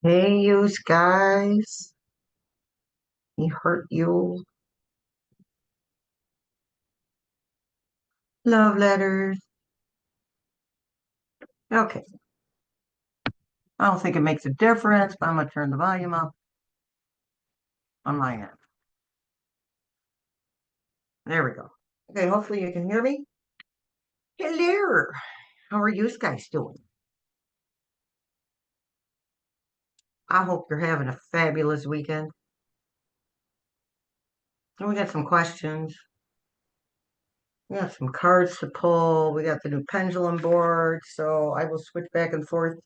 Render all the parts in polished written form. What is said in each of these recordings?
Hey, you guys. He hurt you. Love letters. Okay. I don't think it makes a difference, but I'm going to turn the volume up on my end. There we go. Okay, hopefully you can hear me. Hello. How are you guys doing? I hope you're having a fabulous weekend. And we got some questions. We got some cards to pull. We got the new pendulum board. So I will switch back and forth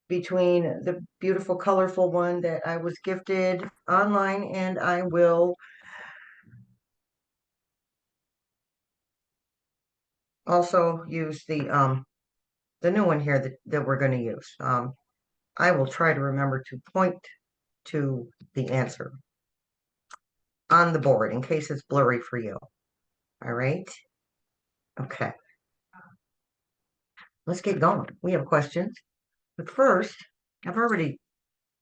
between the beautiful, colorful one that I was gifted online, and I will also use the new one here that we're going to use. I will try to remember to point to the answer on the board in case it's blurry for you. All right. Okay. Let's get going. We have questions. But first, I've already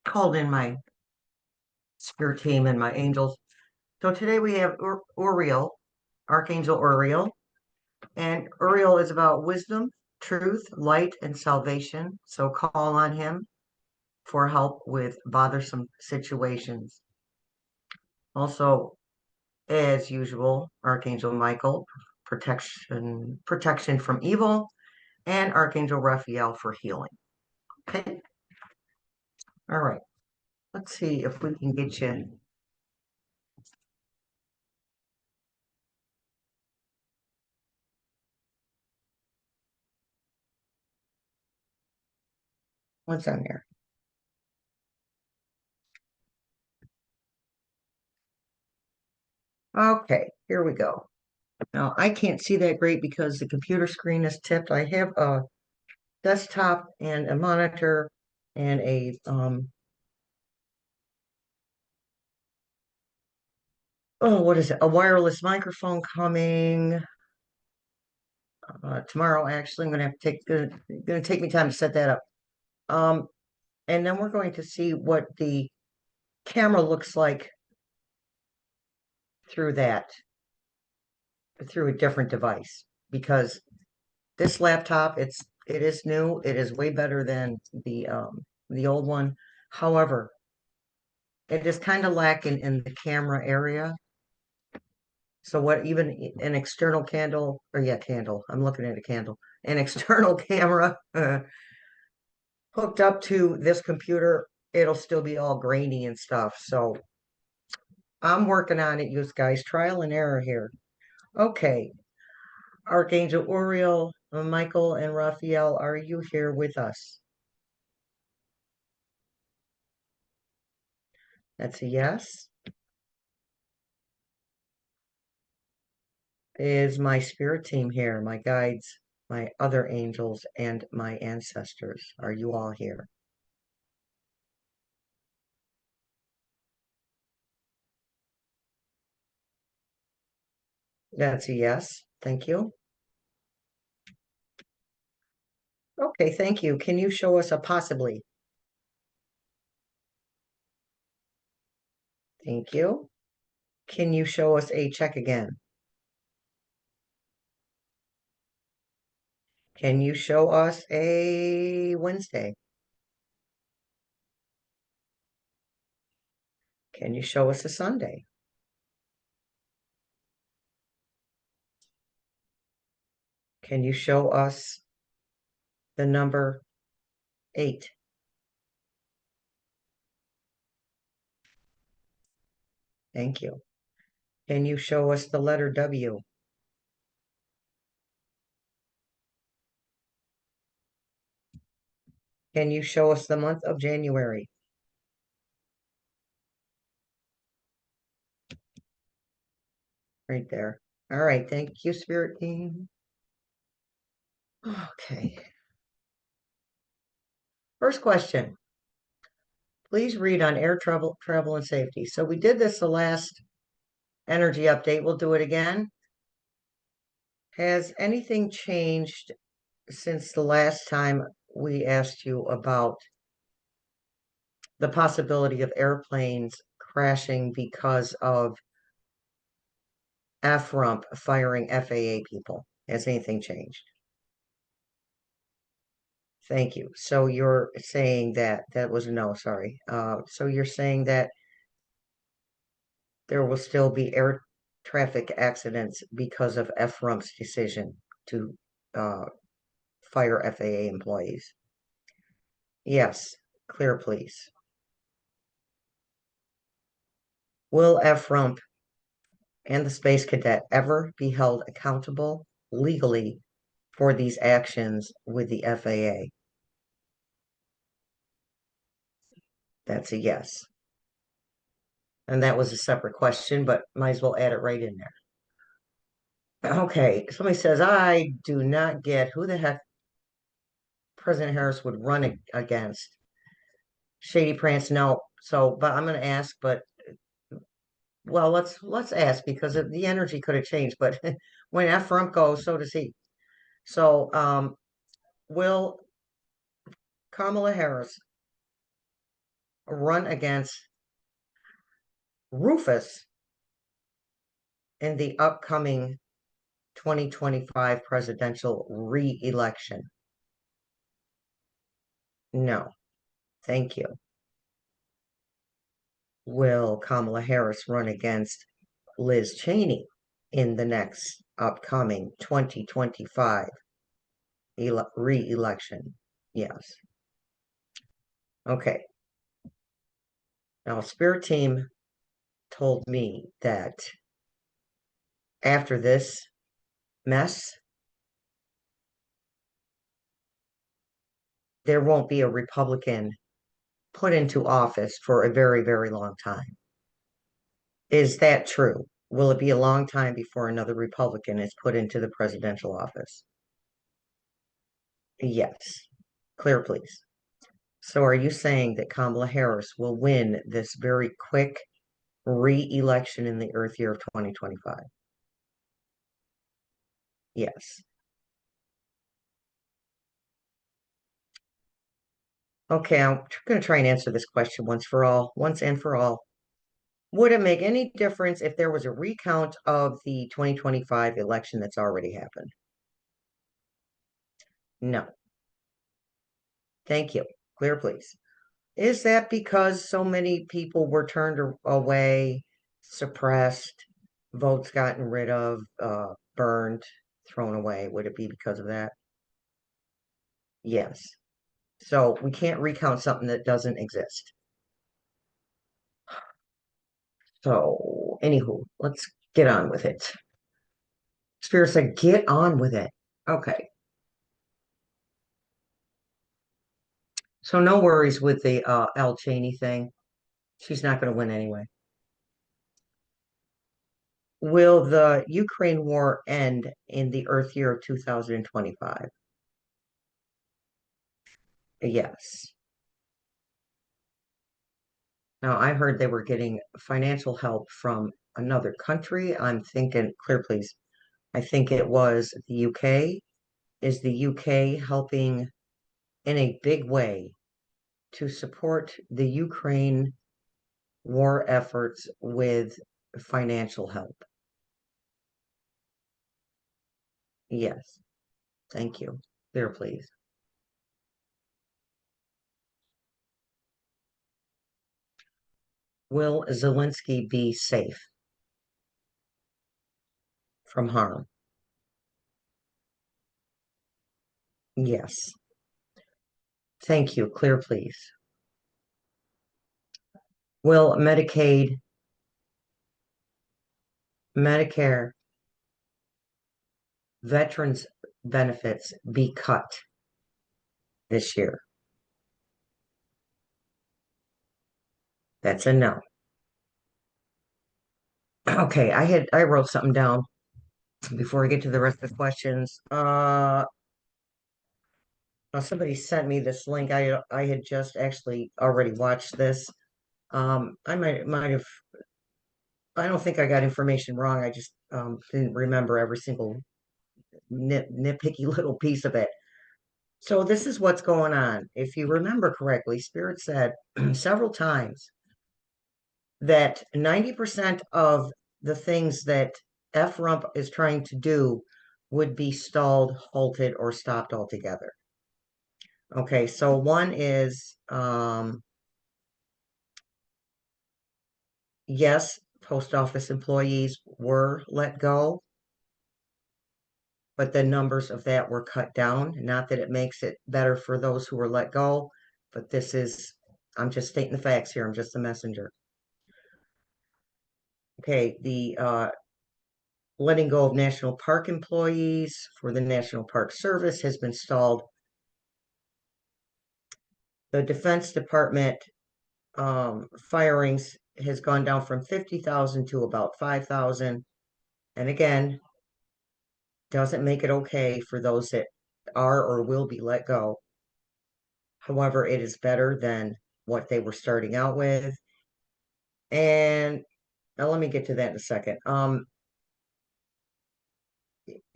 called in my spirit team and my angels. So today we have Uriel, Archangel Uriel. And Uriel is about wisdom, truth, light, and salvation. So call on him for help with bothersome situations. Also, as usual, Archangel Michael, protection from evil, and Archangel Raphael for healing. Okay. All right. Let's see if we can get you. What's on there? Okay, here we go. Now, I can't see that great because the computer screen is tipped. I have a desktop and a monitor and what is it? A wireless microphone coming tomorrow. Actually, I'm gonna take me time to set that up. Um, and then we're going to see what the camera looks like through through a different device, because this laptop, it is new. It is way better than the old one. However, it is kind of lacking in the camera area. So what even an external candle, or yeah, candle, I'm looking at a candle, an external camera hooked up to this computer, it'll still be all grainy and stuff. So I'm working on it, you guys, trial and error here. Okay, Archangel Uriel, Michael, and Raphael, are you here with us? That's a yes. Is my spirit team here, my guides, my other angels, and my ancestors? Are you all here? That's a yes. Thank you. Okay, thank you. Can you show us a possibly? Thank you. Can you show us a check again? Can you show us a Wednesday? Can you show us a Sunday? Can you show us the number 8? Thank you. Can you show us the letter W? Can you show us the month of January? Right there. All right. Thank you, Spirit Team. Okay. First question. Please read on air travel, and safety. So we did this the last energy update. We'll do it again. Has anything changed since the last time we asked you about the possibility of airplanes crashing because of F-Rump firing FAA people. Has anything changed? Thank you. So you're saying that that was a no, sorry. So you're saying that there will still be air traffic accidents because of F-Rump's decision to uh, fire FAA employees. Yes, clear, please. Will F-Rump and the space cadet ever be held accountable legally for these actions with the FAA? That's a yes. And that was a separate question, but might as well add it right in there. Okay, somebody says, I do not get who the heck President Harris would run against. Shady Prance, no. So, but I'm going to ask, but well, let's ask because the energy could have changed. But when F. Trump goes, so does he. So, will Kamala Harris run against Rufus in the upcoming 2025 presidential re-election? No, thank you. Will Kamala Harris run against Liz Cheney in the next upcoming 2025 re-election? Yes. Okay. Now, Spirit Team told me that after this mess, there won't be a Republican put into office for a very, very long time. Is that true? Will it be a long time before another Republican is put into the presidential office? Yes. Clear, please. So are you saying that Kamala Harris will win this very quick re-election in the Earth year of 2025? Yes. Okay, I'm going to try and answer this question once and for all. Would it make any difference if there was a recount of the 2025 election that's already happened? No. Thank you. Clear, please. Is that because so many people were turned away, suppressed, votes gotten rid of, burned, thrown away? Would it be because of that? Yes. So we can't recount something that doesn't exist. So, anywho, let's get on with it. Spirit said, get on with it. Okay. So no worries with the Al Cheney thing. She's not going to win anyway. Will the Ukraine war end in the Earth year of 2025? Yes. Now, I heard they were getting financial help from another country. I'm thinking, clear please. I think it was the UK. Is the UK helping in a big way to support the Ukraine war efforts with financial help? Yes. Thank you. There, please. Will Zelensky be safe from harm? Yes. Thank you. Clear, please. Will Medicaid, Medicare, veterans benefits be cut this year? That's a no. Okay, I wrote something down before I get to the rest of the questions. Somebody sent me this link. I had just actually already watched this. I might have. I don't think I got information wrong. I just didn't remember every single nitpicky little piece of it. So this is what's going on. If you remember correctly, Spirit said several times that 90% of the things that F-Rump is trying to do would be stalled, halted, or stopped altogether. Okay, so one is, yes, post office employees were let go, but the numbers of that were cut down. Not that it makes it better for those who were let go, but I'm just stating the facts here. I'm just a messenger. Okay, the letting go of national park employees for the National Park Service has been stalled. The Defense Department firings has gone down from 50,000 to about 5,000. And again, doesn't make it okay for those that are or will be let go. However, it is better than what they were starting out with. And now let me get to that in a second.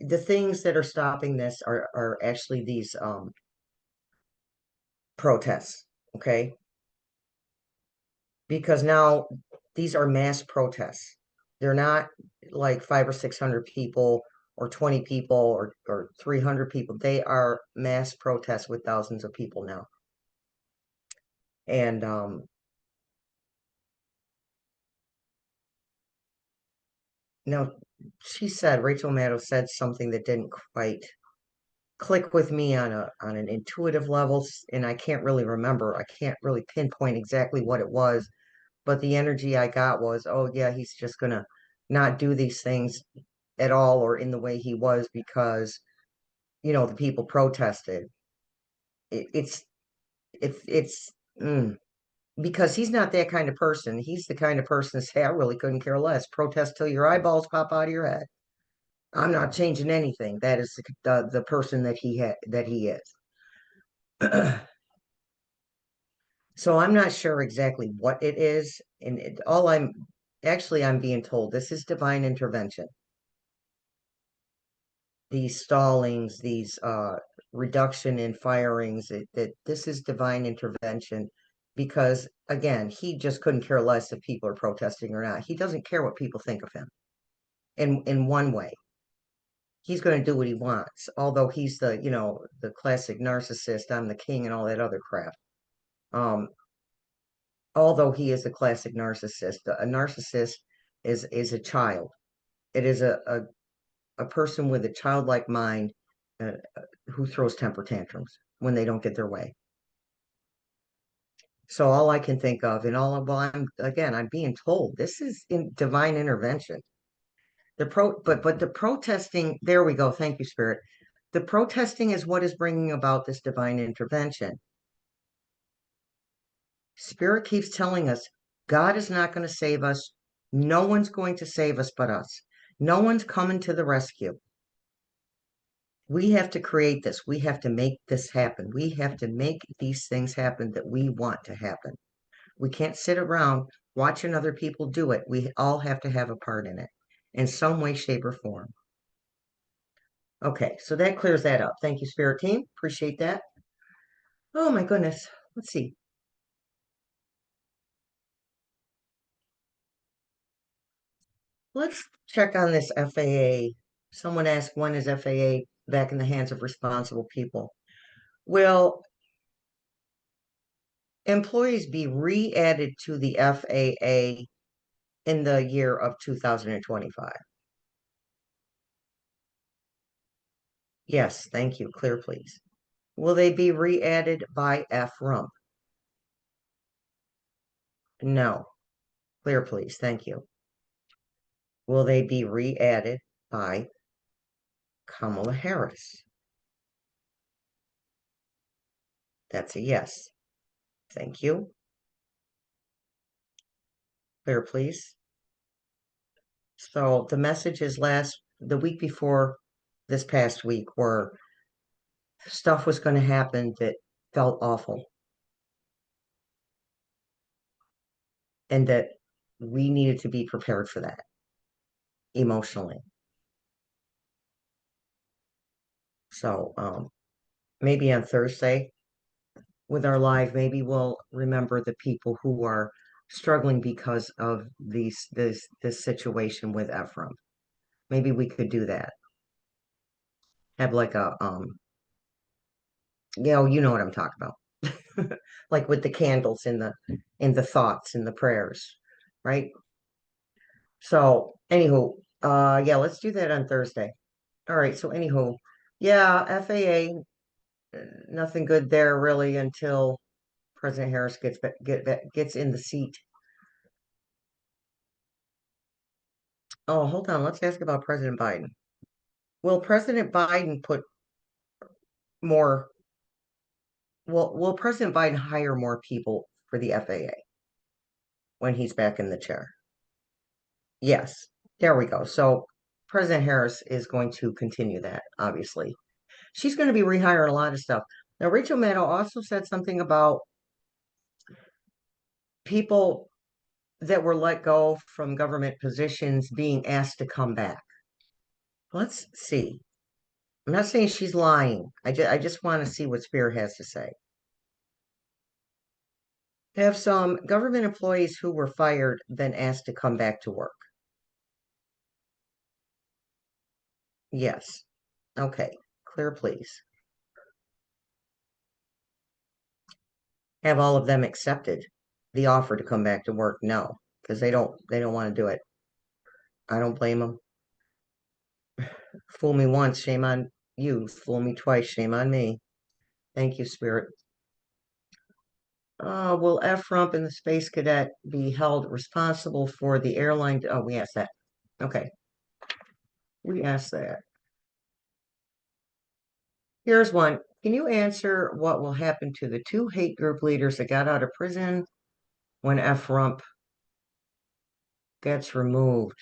The things that are stopping this are actually these protests, okay? Because now these are mass protests. They're not like 500 or 600 people or 20 people or 300 people. They are mass protests with thousands of people now. And now she said, Rachel Maddow said something that didn't quite click with me on an intuitive level, and I can't really remember. I can't really pinpoint exactly what it was, but the energy I got was, oh yeah, he's just gonna not do these things at all or in the way he was because the people protested. It's it's because he's not that kind of person. He's the kind of person to say, I really couldn't care less. Protest till your eyeballs pop out of your head. I'm not changing anything. That is the person that he is. So I'm not sure exactly what it is, and I'm being told this is divine intervention. These stallings, these reduction in firings, that this is divine intervention because again, he just couldn't care less if people are protesting or not. He doesn't care what people think of him. In one way, he's going to do what he wants. Although he's the classic narcissist, I'm the king, and all that other crap. Um, although he is a classic narcissist, a narcissist is a child. It is a person with a childlike mind who throws temper tantrums when they don't get their way. So all I can think of, and I'm being told this is in divine intervention. But the protesting, there we go. Thank you, Spirit. The protesting is what is bringing about this divine intervention. Spirit keeps telling us God is not going to save us. No one's going to save us but us. No one's coming to the rescue. We have to create this. We have to make this happen. We have to make these things happen that we want to happen. We can't sit around watching other people do it. We all have to have a part in it in some way, shape, or form. Okay, so that clears that up. Thank you, Spirit Team. Appreciate that. Oh my goodness. Let's see. Let's check on this FAA. Someone asked, when is FAA back in the hands of responsible people? Will employees be re-added to the FAA in the year of 2025? Yes, thank you. Clear, please. Will they be re-added by F-Rump? No. Clear, please. Thank you. Will they be re-added by Kamala Harris? That's a yes. Thank you. Clear, please. So the messages the week before this past week were stuff was going to happen that felt awful and that we needed to be prepared for that emotionally. So, maybe on Thursday with our live, maybe we'll remember the people who are struggling because of this situation with Ephraim. Maybe we could do that. Have like a you know what I'm talking about. Like with the candles and the thoughts and the prayers, right? So anywho, yeah, let's do that on Thursday. All right, so anywho, yeah, FAA, nothing good there really until President Harris gets in the seat. Oh, hold on, let's ask about President Biden. Will President Biden put more, will President Biden hire more people for the FAA when he's back in the chair? Yes, there we go. So President Harris is going to continue that, obviously. She's going to be rehiring a lot of stuff. Now, Rachel Maddow also said something about people that were let go from government positions being asked to come back. Let's see. I'm not saying she's lying. I just want to see what Spirit has to say. Have some government employees who were fired been asked to come back to work? Yes. Okay. Clear, please. Have all of them accepted the offer to come back to work? No, because they don't want to do it. I don't blame them. Fool me once, shame on you. Fool me twice, shame on me. Thank you, Spirit. Will F. Rump and the Space Cadet be held responsible for the airline? Oh, we asked that. Okay, we asked that. Here's one. Can you answer what will happen to the two hate group leaders that got out of prison when F. Rump gets removed?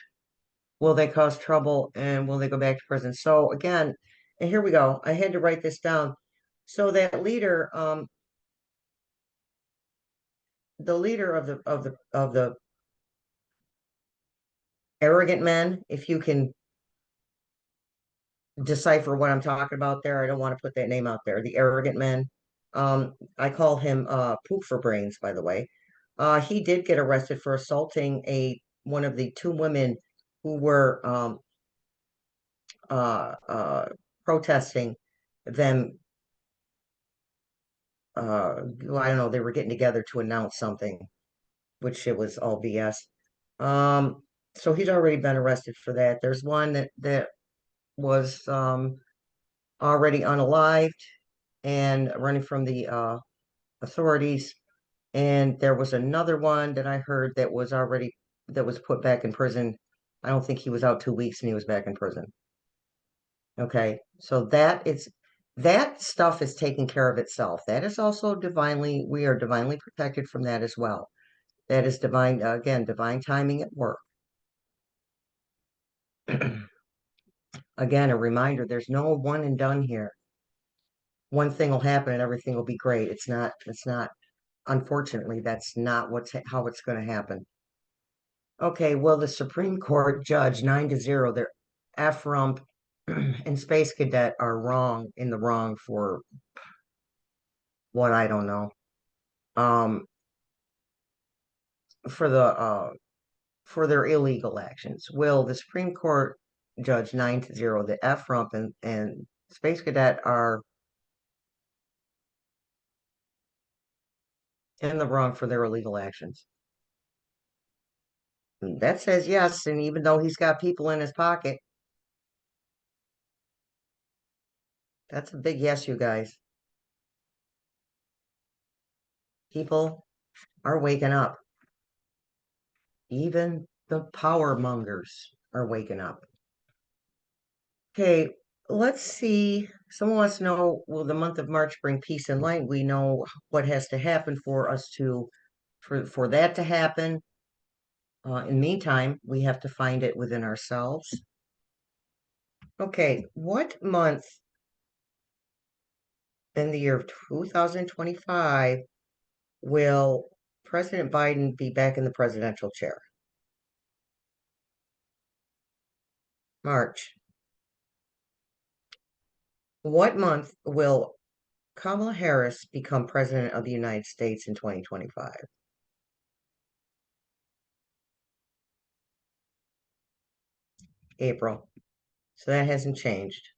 Will they cause trouble and will they go back to prison? So again, and here we go. I had to write this down. So that leader, the leader of the arrogant men, if you can decipher what I'm talking about there, I don't want to put that name out there. The arrogant men. I call him Poop for Brains, by the way. He did get arrested for assaulting a one of the two women who were uh, uh, protesting them. Well, I don't know, they were getting together to announce something, which it was all BS. Um, so he's already been arrested for that. There's one that was already unalived and running from the authorities. And there was another one that I heard that was put back in prison. I don't think he was out 2 weeks and he was back in prison. Okay, so that stuff is taking care of itself. That is also we are divinely protected from that as well. That is divine, again, divine timing at work. Again, a reminder, there's no one and done here. One thing will happen and everything will be great. It's not, unfortunately, that's not how it's going to happen. Okay, well, the Supreme Court judge 9-0, their F-Rump and Space Cadet are in the wrong for what I don't know. Um, for the for their illegal actions. Will the Supreme Court judge 9-0, the F-Rump and Space Cadet are in the wrong for their illegal actions? That says yes, and even though he's got people in his pocket, that's a big yes, you guys. People are waking up. Even the power mongers are waking up. Okay, let's see. Someone wants to know, will the month of March bring peace and light? We know what has to happen for us for that to happen. In the meantime, we have to find it within ourselves. Okay, what month in the year of 2025 will President Biden be back in the presidential chair? March. What month will Kamala Harris become president of the United States in 2025? April. So that hasn't changed.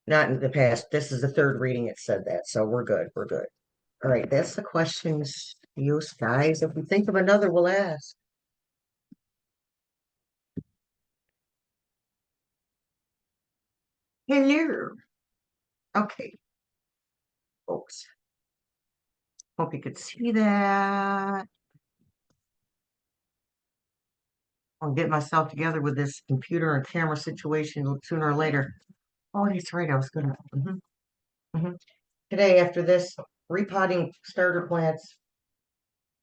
Not in the past. This is the third reading it said that. So we're good. We're good. All right. That's the questions, you guys. If we think of another, we'll ask. Hello. Okay, folks. Hope you could see that. I'll get myself together with this computer and camera situation sooner or later. Oh, that's right. I was gonna. Today, after this, repotting starter plants,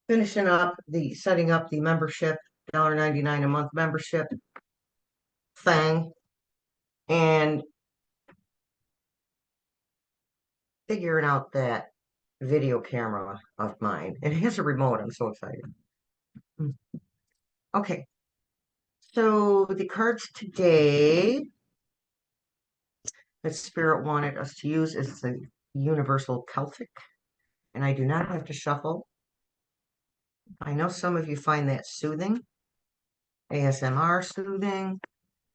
finishing up the setting up the membership, $1.99 a month membership thing, and figuring out that video camera of mine. It has a remote. I'm so excited. Okay, so the cards today that Spirit wanted us to use is the Universal Celtic, and I do not have to shuffle. I know some of you find that soothing, ASMR soothing,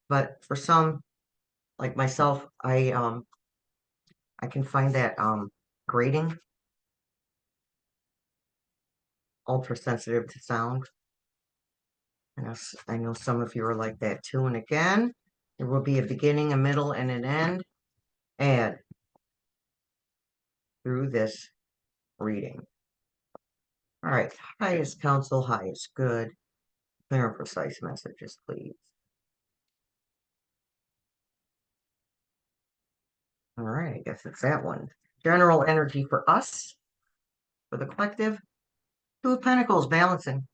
but for some, like myself, I can find that grating, ultra sensitive to sound. And I know some of you are like that too. And again, there will be a beginning, a middle, and an end. Add through this reading. All right, highest counsel, highest good. Clear and precise messages, please. All right, I guess it's that one. General energy for us, for the collective. Two of Pentacles, balancing.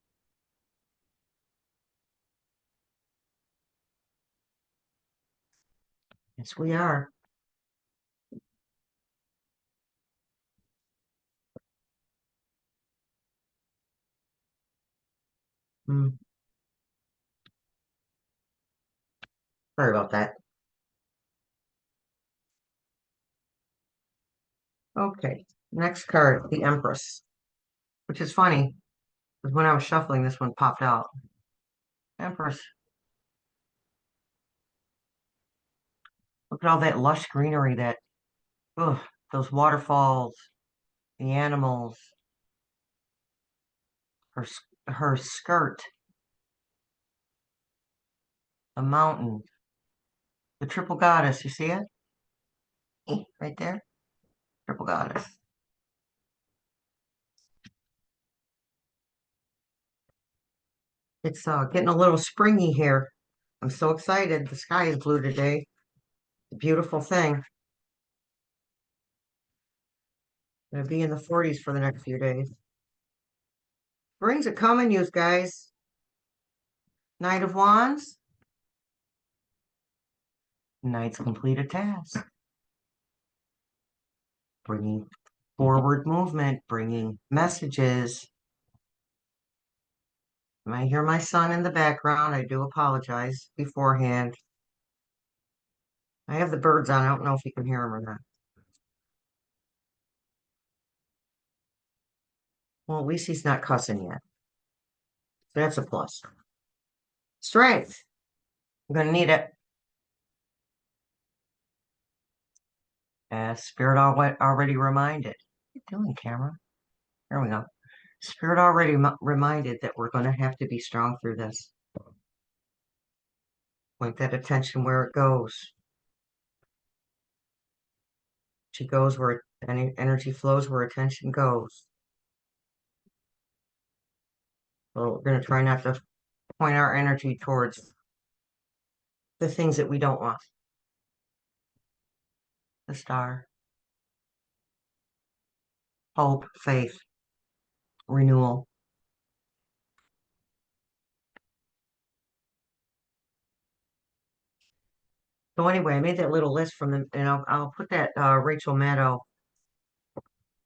Yes, we are. Hmm. Sorry about that. Okay, next card, the Empress, which is funny, because when I was shuffling, this one popped out. Empress. Look at all that lush greenery, those waterfalls, the animals, her skirt, the mountain, the triple goddess. You see it? Right there? Triple goddess. It's getting a little springy here. I'm so excited. The sky is blue today. A beautiful thing. Gonna be in the 40s for the next few days. Spring's a coming, you guys. Knight of Wands. Knight's complete a task. Bringing forward movement, bringing messages. You might hear my son in the background. I do apologize beforehand. I have the birds on. I don't know if you can hear them or not. Well, at least he's not cussing yet. So that's a plus. Strength. I'm going to need it. As Spirit already reminded. What are you doing, camera? There we go. Spirit already reminded that we're going to have to be strong through this. Point that attention where it goes. She goes where energy flows, where attention goes. So we're going to try not to point our energy towards the things that we don't want. The star. Hope, faith, renewal. So anyway, I made that little list from them, and I'll put that Rachel Maddow,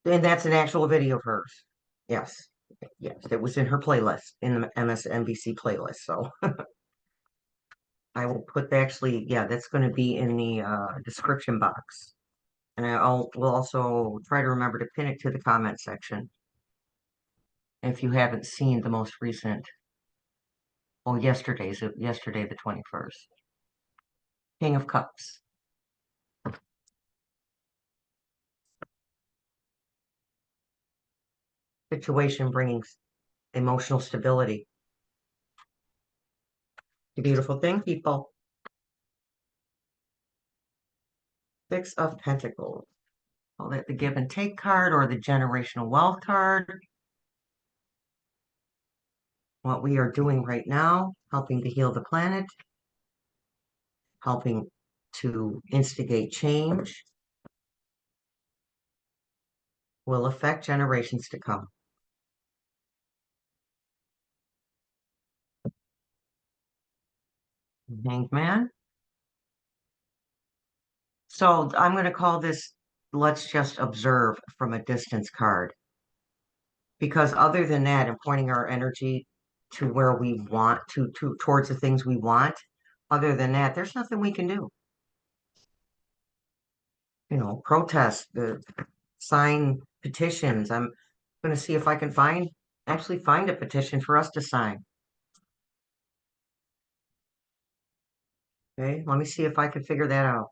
and that's an actual video of hers. Yes, yes, it was in her playlist in the MSNBC playlist. So I will put actually, yeah, that's going to be in the description box, And we'll also try to remember to pin it to the comment section if you haven't seen the most recent, well, yesterday the 21st. King of Cups. Situation bringing emotional stability. The beautiful thing, people. Six of Pentacles. Call that the give and take card or the generational wealth card. What we are doing right now, helping to heal the planet, helping to instigate change, will affect generations to come. Hanged Man. So I'm going to call this let's just observe from a distance card. Because other than that, and pointing our energy to where we want to towards the things we want, other than that, there's nothing we can do. Protest, sign petitions. I'm going to see if I can actually find a petition for us to sign. Okay, let me see if I can figure that out.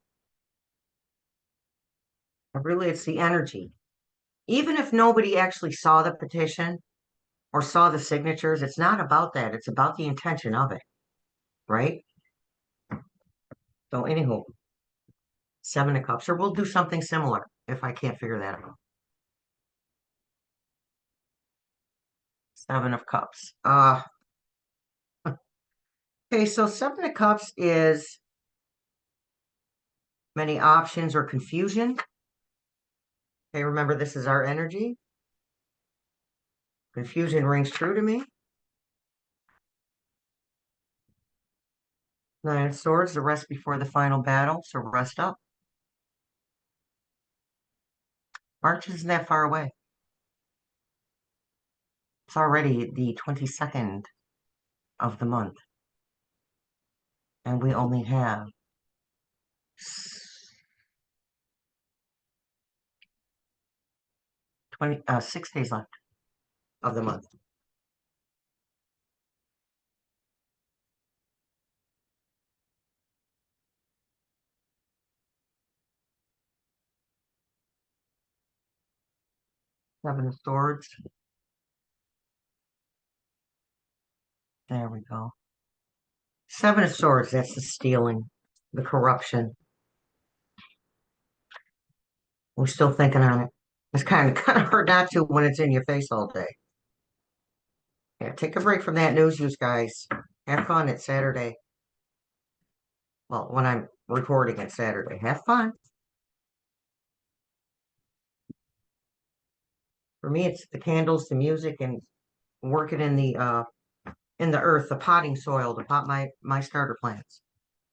Really, it's the energy. Even if nobody actually saw the petition or saw the signatures, it's not about that. It's about the intention of it, right? So, anywho, Seven of Cups, or we'll do something similar if I can't figure that out. Seven of Cups. Okay, so Seven of Cups is many options or confusion. Okay, remember this is our energy. Confusion rings true to me. Nine of Swords, the rest before the final battle, so rest up. March isn't that far away. It's already the 22nd of the month. And we only have 6 days left of the month. Seven of Swords. There we go. Seven of Swords, that's the stealing, the corruption. We're still thinking on it. It's kind of hard not to when it's in your face all day. Yeah, take a break from that news, you guys. Have fun. It's Saturday. Well, when I'm recording it Saturday, have fun. For me, it's the candles, the music, and working in the earth, the potting soil to pot my starter plants,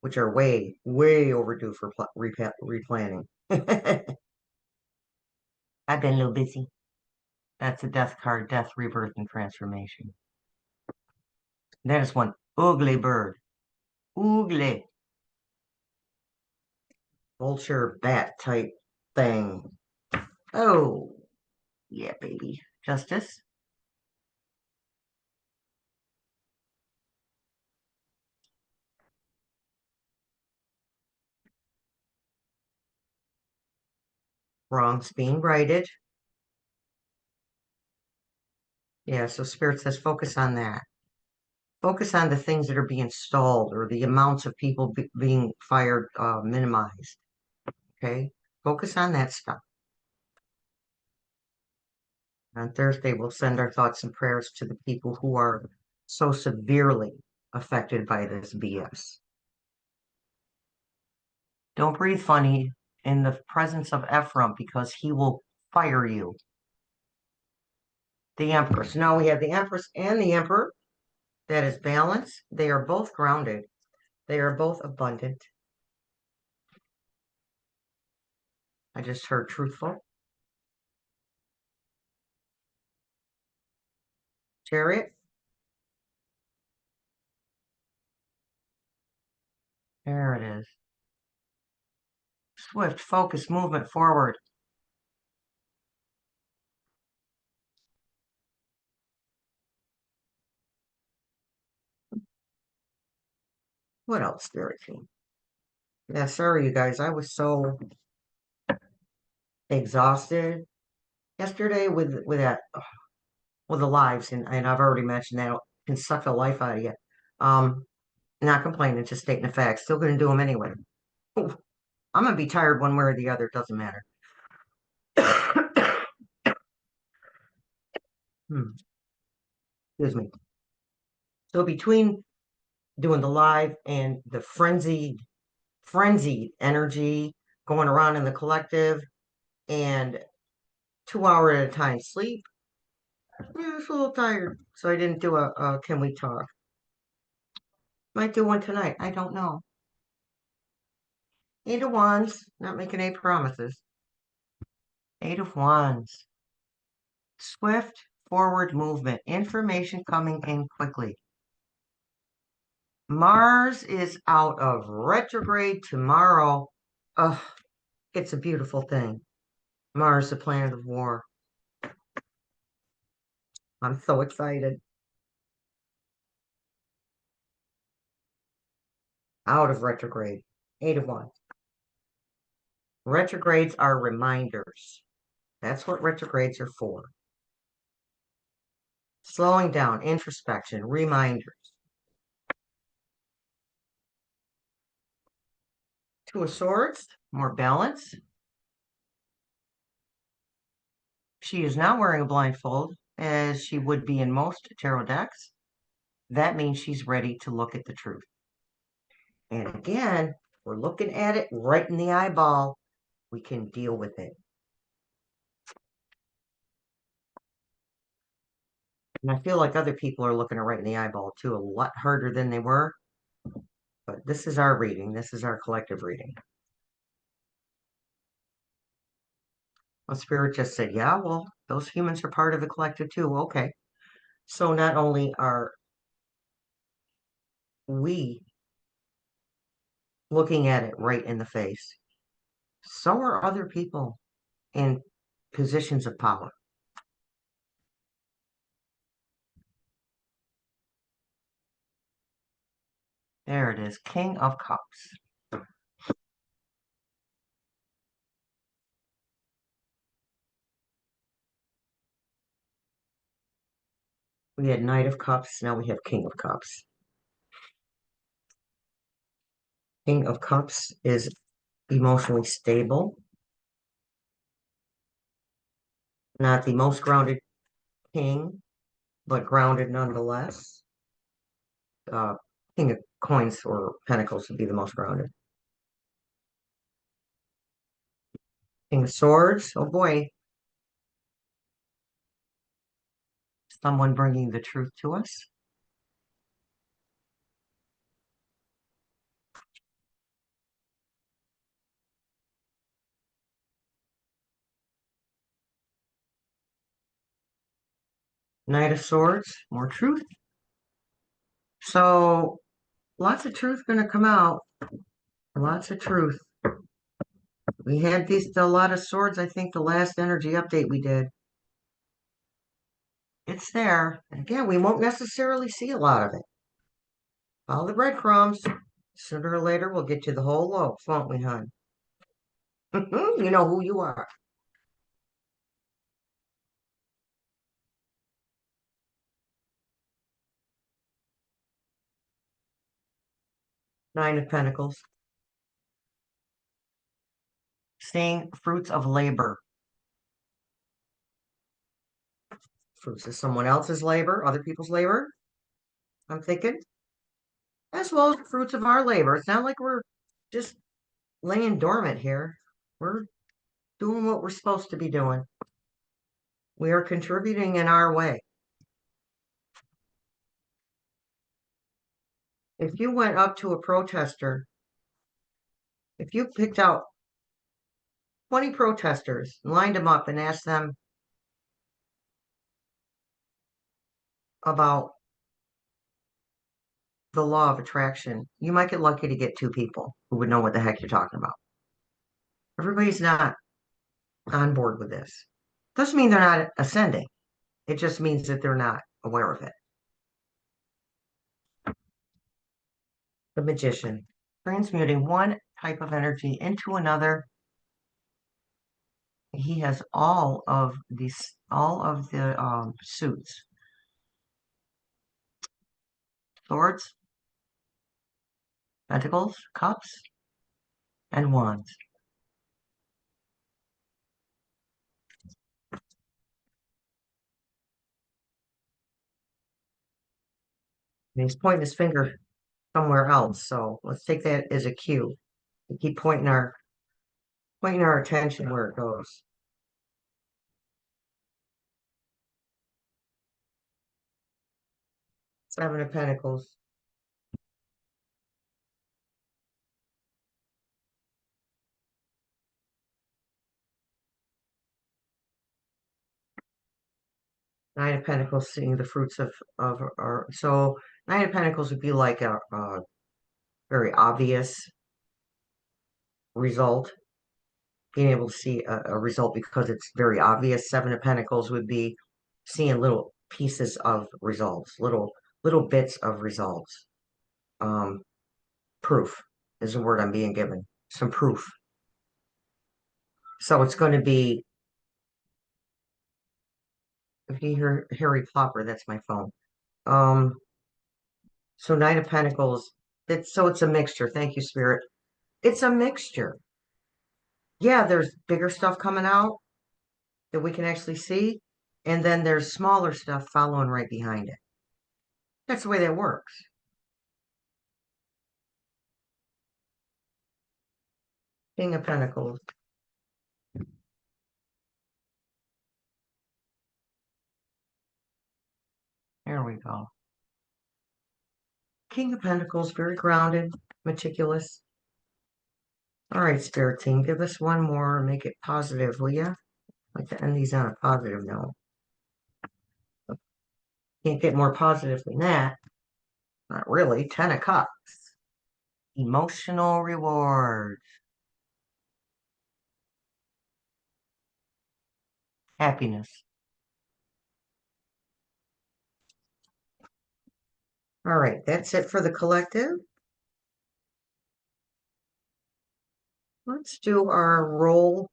which are way, way overdue for replanting. I've been a little busy. That's a death card, death, rebirth, and transformation. That is one ugly bird. Ugly. Vulture bat type thing. Oh, yeah, baby. Justice. Wrongs being righted. Yeah, so Spirit says focus on that. Focus on the things that are being stalled or the amounts of people being fired minimized. Okay? Focus on that stuff. On Thursday, we'll send our thoughts and prayers to the people who are so severely affected by this BS. Don't breathe funny in the presence of Ephraim because he will fire you. The Empress. Now we have the Empress and the Emperor. That is balance. They are both grounded. They are both abundant. I just heard truthful. Chariot. There it is. swift, focused movement forward. What else, Spirit Team? Yeah, sorry, you guys. I was so exhausted yesterday with that with the lives, and I've already mentioned that it can suck the life out of you. Um, not complaining, just stating the facts. Still going to do them anyway. I'm going to be tired one way or the other. It doesn't matter. Excuse me. So between doing the live and the frenzied energy going around in the collective and 2 hour at a time sleep, yeah, I was a little tired. So I didn't do a Can We Talk? Might do one tonight. I don't know. 8 of Wands, not making any promises. 8 of Wands. Swift forward movement. Information coming in quickly. Mars is out of retrograde tomorrow. Ugh, it's a beautiful thing. Mars, the planet of war. I'm so excited. Out of retrograde. 8 of Wands. Retrogrades are reminders. That's what retrogrades are for. Slowing down, introspection, reminders. 2 of Swords, more balance. She is not wearing a blindfold, as she would be in most tarot decks. That means she's ready to look at the truth. And again, we're looking at it right in the eyeball. We can deal with it. And I feel like other people are looking it right in the eyeball too, a lot harder than they were. But this is our reading. This is our collective reading. Well, Spirit just said, yeah, well, those humans are part of the collective too. Okay. So not only are we looking at it right in the face, so are other people in positions of power. There it is, King of Cups. We had Knight of Cups, now we have King of Cups. King of Cups is emotionally stable, not the most grounded king, but grounded nonetheless. Uh, King of Coins or Pentacles would be the most grounded. King of Swords, oh boy, someone bringing the truth to us. Knight of Swords, more truth. So lots of truth going to come out. Lots of truth. We had a lot of swords, I think, the last energy update we did. It's there. And again, we won't necessarily see a lot of it. Follow the breadcrumbs. Sooner or later, we'll get to the whole loaf, won't we, hon? You know who you are. Nine of Pentacles. Seeing fruits of labor. Fruits of someone else's labor, other people's labor, I'm thinking. As well as fruits of our labor. It's not like we're just laying dormant here. We're doing what we're supposed to be doing. We are contributing in our way. If you went up to a protester, if you picked out 20 protesters, lined them up and asked them about the law of attraction, you might get lucky to get 2 people who would know what the heck you're talking about. Everybody's not on board with this. Doesn't mean they're not ascending. It just means that they're not aware of it. The magician, transmuting one type of energy into another. He has all of the suits, swords, pentacles, cups, and wands. And he's pointing his finger somewhere else. So let's take that as a cue. We keep pointing our attention where it goes. Seven of Pentacles. Nine of Pentacles, seeing the fruits of our. So Nine of Pentacles would be like a very obvious result, being able to see a result because it's very obvious. Seven of Pentacles would be seeing little pieces of results, little bits of results. Proof is the word I'm being given. Some proof. So it's going to be, if you hear Harry Plopper, that's my phone. So Nine of Pentacles, it's a mixture. Thank you, Spirit. It's a mixture. Yeah, there's bigger stuff coming out that we can actually see, and then there's smaller stuff following right behind it. That's the way that works. King of Pentacles. There we go. King of Pentacles, very grounded, meticulous. All right, Spirit Team, give us one more. Make it positive, will you? Like to end these on a positive note. Can't get more positive than that. Not really. Ten of Cups. Emotional reward. Happiness. All right, that's it for the collective. Let's do our ROLE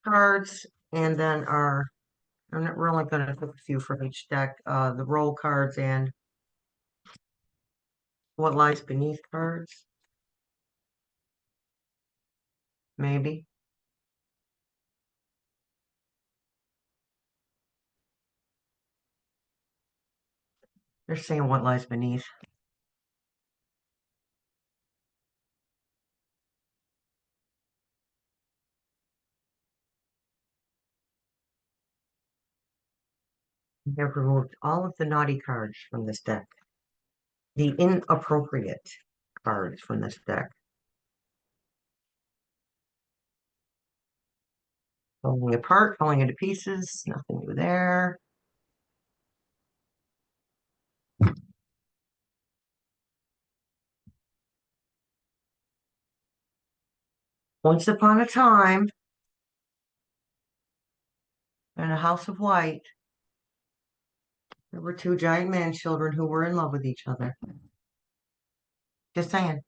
cards, and then we're only going to pick a few from each deck. The roll cards and what lies beneath cards, maybe. They're saying what lies beneath. They've removed all of the naughty cards from this deck. The inappropriate cards from this deck. Falling apart, falling into pieces, nothing new there. Once upon a time, in a house of white, there were two giant man children who were in love with each other. Just saying.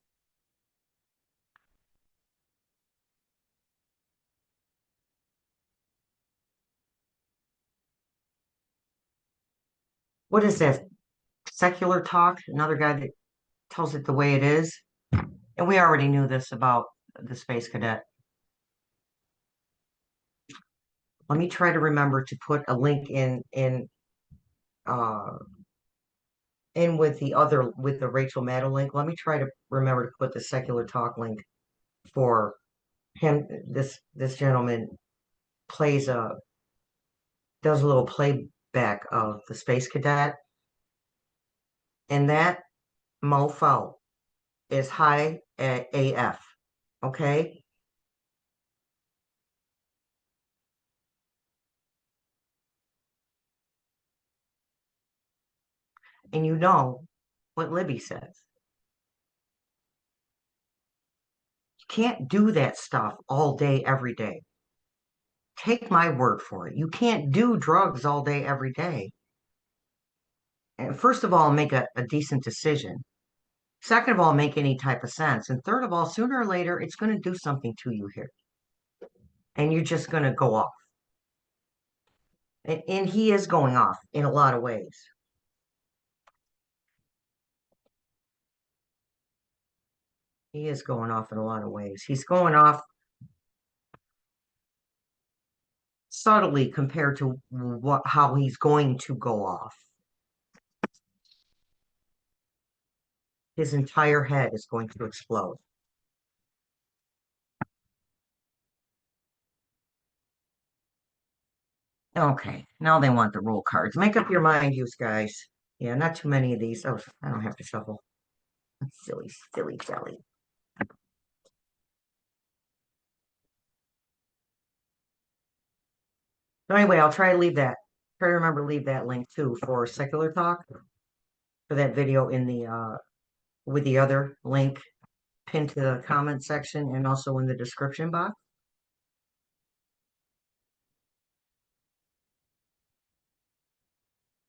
What is that? Secular talk? Another guy that tells it the way it is. And we already knew this about the space cadet. Let me try to remember to put a link uh in with the Rachel Maddow link. Let me try to remember to put the secular talk link for him. This gentleman does a little playback of the space cadet, and that mofo is high at AF. Okay. And you know what Libby says. can't do that stuff all day, every day. Take my word for it. You can't do drugs all day, every day. And first of all, make a decent decision. Second of all, make any type of sense. And third of all, sooner or later, it's going to do something to you here. And you're just going to go off. And he is going off in a lot of ways. He is going off in a lot of ways. He's going off subtly compared to how he's going to go off. His entire head is going to explode. Okay, now they want the roll cards. Make up your mind, you guys. Yeah, not too many of these. Oh, I don't have to shuffle. Silly, silly, silly. So anyway, I'll try to leave that. Try to remember to leave that link too for secular talk for that video in the with the other link pinned to the comment section and also in the description box.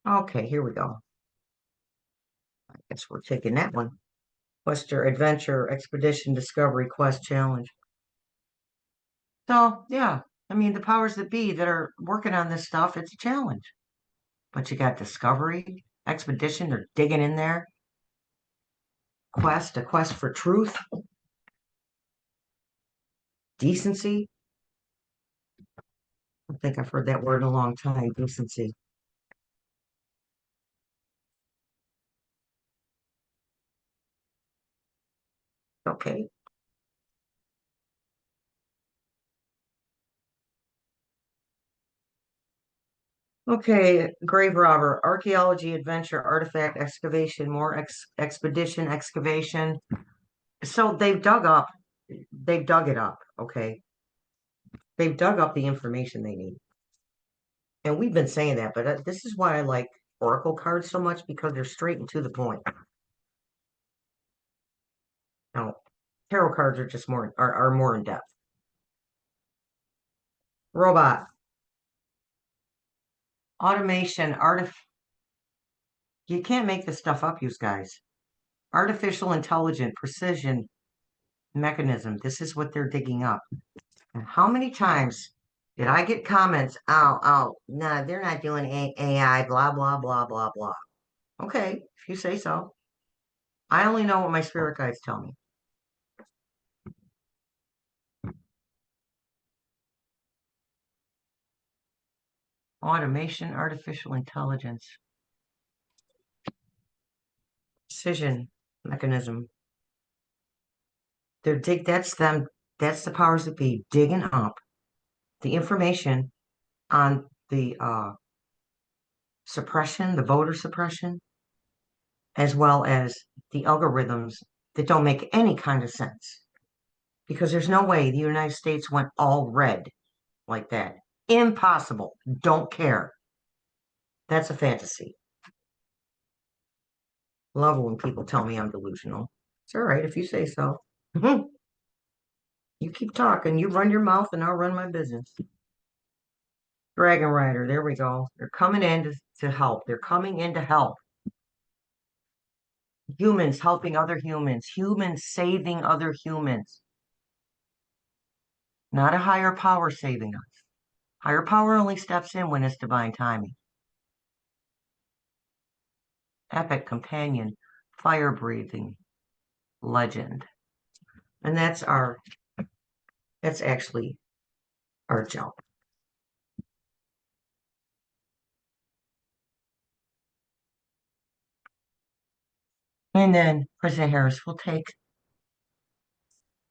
Okay, here we go. I guess we're taking that one. Western Adventure Expedition Discovery Quest Challenge. So yeah, I mean the powers that be that are working on this stuff, it's a challenge. But you got Discovery, Expedition, they're digging in there. Quest, a quest for truth, decency. I think I've heard that word in a long time, decency. Okay. Okay, grave robber, archaeology, adventure, artifact, excavation, more expedition, excavation. So they've dug it up, okay? They've dug up the information they need. And we've been saying that, but this is why I like Oracle cards so much because they're straight and to the point. Now, tarot cards are just are more in depth. Robot, automation, you can't make this stuff up, you guys. Artificial intelligent precision mechanism. This is what they're digging up. And how many times did I get comments? Oh, no, they're not doing AI, blah, blah, blah, blah, blah. Okay, if you say so. I only know what my spirit guides tell me. Automation, artificial intelligence, precision mechanism. That's them, that's the powers that be digging up the information on the suppression, the voter suppression, as well as the algorithms that don't make any kind of sense. Because there's no way the United States went all red like that. Impossible. Don't care. That's a fantasy. Love it when people tell me I'm delusional. It's all right if you say so. You keep talking, you run your mouth, and I'll run my business. Dragon Rider, there we go. They're coming in to help. They're coming in to help. Humans helping other humans, humans saving other humans. Not a higher power saving us. Higher power only steps in when it's divine timing. Epic companion, fire breathing, legend. And that's actually our gel. And then President Harris will take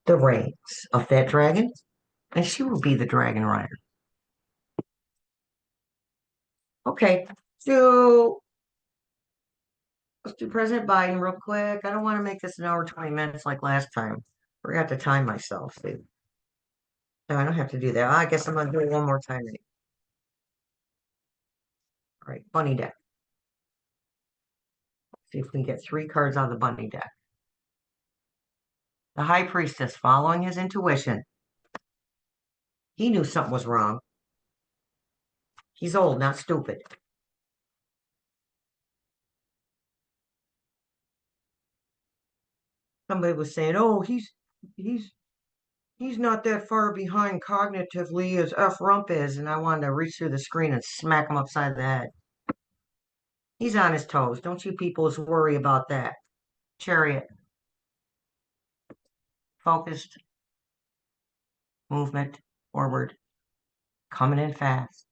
the reins of that dragon, and she will be the dragon rider. Okay, so let's do President Biden real quick. I don't want to make this an hour 20 minutes like last time. Forgot to time myself. See? No, I don't have to do that. I guess I'm gonna do it one more time. All right, bunny deck. See if we can get 3 cards out of the bunny deck. The high priestess, following his intuition. He knew something was wrong. He's old, not stupid. Somebody was saying, "Oh, he's he's not that far behind cognitively as F Rump is," and I wanted to reach through the screen and smack him upside the head. He's on his toes. Don't you peoples worry about that. Chariot, focused, movement, forward, coming in fast.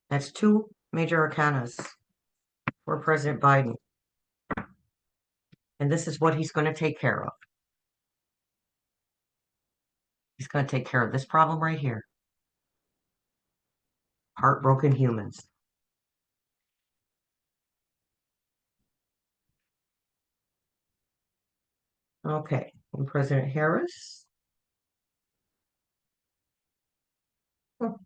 That's two major arcanas for President Biden. And this is what he's going to take care of. He's going to take care of this problem right here. Heartbroken humans. Okay, and President Harris. Oh,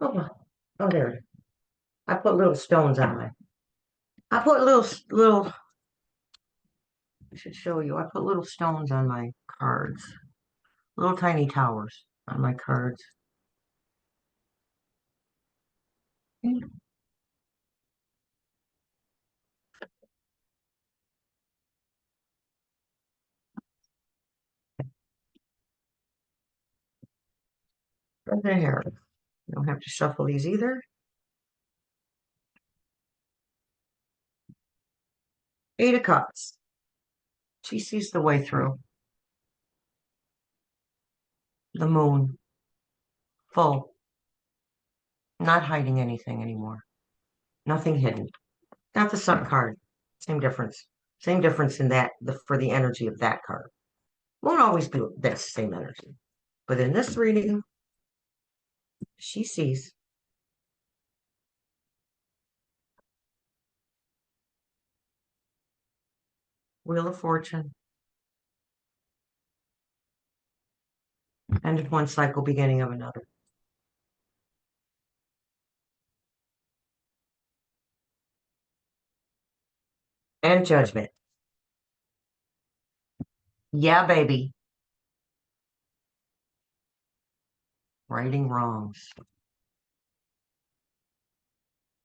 oh, oh, there. I put little stones on my. I put little. I should show you. I put little stones on my cards. Little tiny towers on my cards. President Harris. You don't have to shuffle these either. Eight of Cups. She sees the way through. The moon. Full. Not hiding anything anymore. Nothing hidden. Not the Sun card. Same difference. Same difference in that for the energy of that card. Won't always be this same energy. But in this reading, she sees. Wheel of Fortune. End of one cycle, beginning of another. And Judgment. Yeah, baby. Righting wrongs.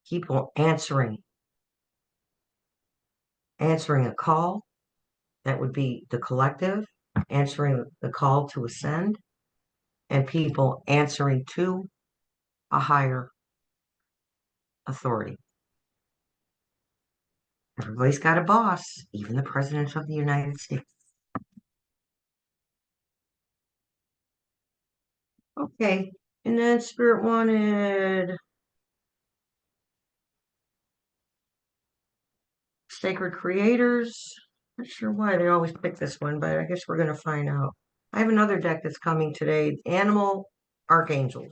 People answering a call. That would be the collective, answering the call to ascend, and people answering to a higher authority. Everybody's got a boss, even the President of the United States. Okay, and then Spirit wanted Sacred Creators. Not sure why they always pick this one, but I guess we're going to find out. I have another deck that's coming today, Animal Archangels.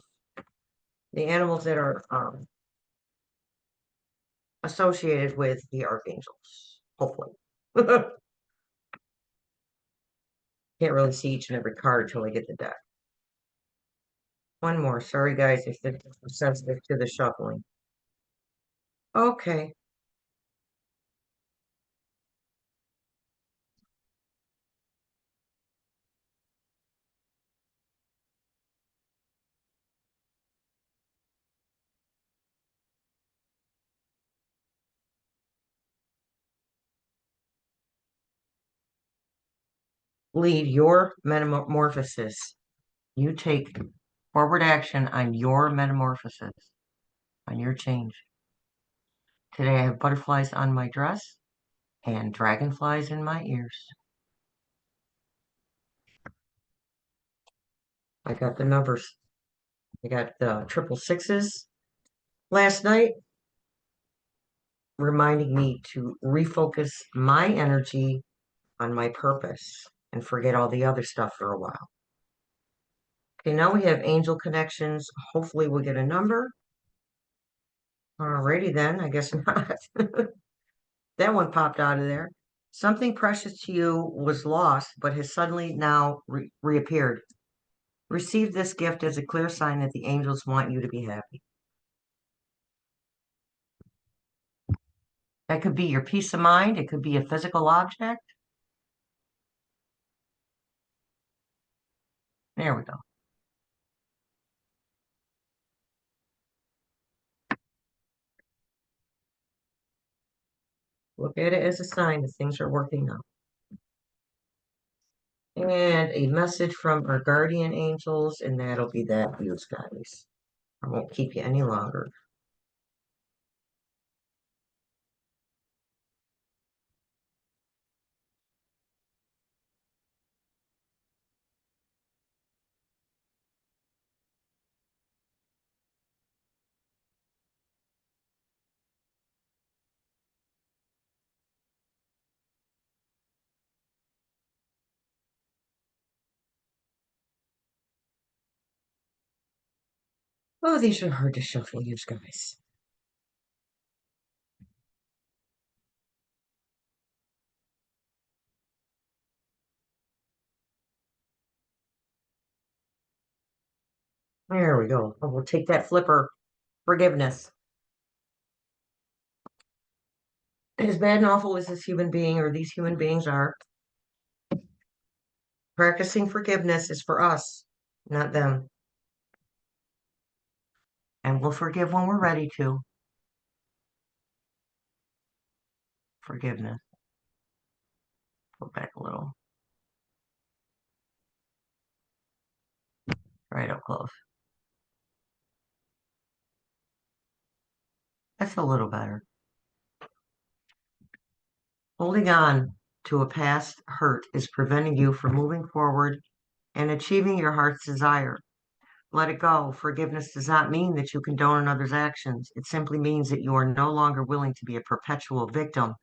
The animals that are associated with the archangels, hopefully. Can't really see each and every card until I get the deck. One more. Sorry, guys, if they're sensitive to the shuffling. Okay. Lead your metamorphosis. You take forward action on your metamorphosis, on your change. Today I have butterflies on my dress and dragonflies in my ears. I got the numbers. I got the triple sixes last night, reminding me to refocus my energy on my purpose and forget all the other stuff for a while. Okay, now we have angel connections. Hopefully we'll get a number. Alrighty then, I guess not. That one popped out of there. Something precious to you was lost, but has suddenly now reappeared. Receive this gift as a clear sign that the angels want you to be happy. That could be your peace of mind. It could be a physical object. There we go. Look at it as a sign that things are working out. And a message from our guardian angels, and that'll be that, you guys. I won't keep you any longer. Oh, these are hard to shuffle, you guys. There we go. Oh, we'll take that flipper. Forgiveness. As bad and awful as this human being or these human beings are, practicing forgiveness is for us, not them. And we'll forgive when we're ready to. Forgiveness. Go back a little. Right up close. That's a little better. Holding on to a past hurt is preventing you from moving forward and achieving your heart's desire. Let it go. Forgiveness does not mean that you condone another's actions. It simply means that you are no longer willing to be a perpetual victim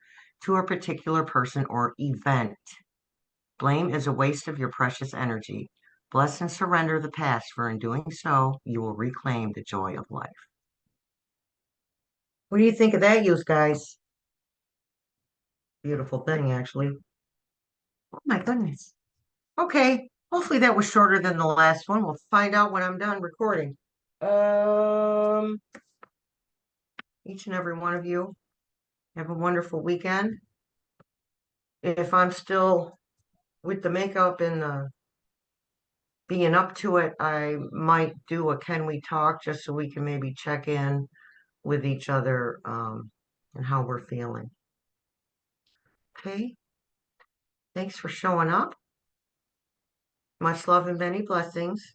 to a particular person or event. Blame is a waste of your precious energy. Bless and surrender the past, for in doing so, you will reclaim the joy of life. What do you think of that, you guys? Beautiful thing, actually. Oh my goodness. Okay. Hopefully that was shorter than the last one. We'll find out when I'm done recording. Um, each and every one of you have a wonderful weekend. If I'm still with the makeup and being up to it, I might do a can we talk just so we can maybe check in with each other and how we're feeling. Okay. Thanks for showing up. Much love and many blessings.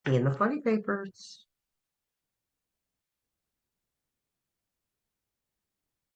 Be in the funny papers.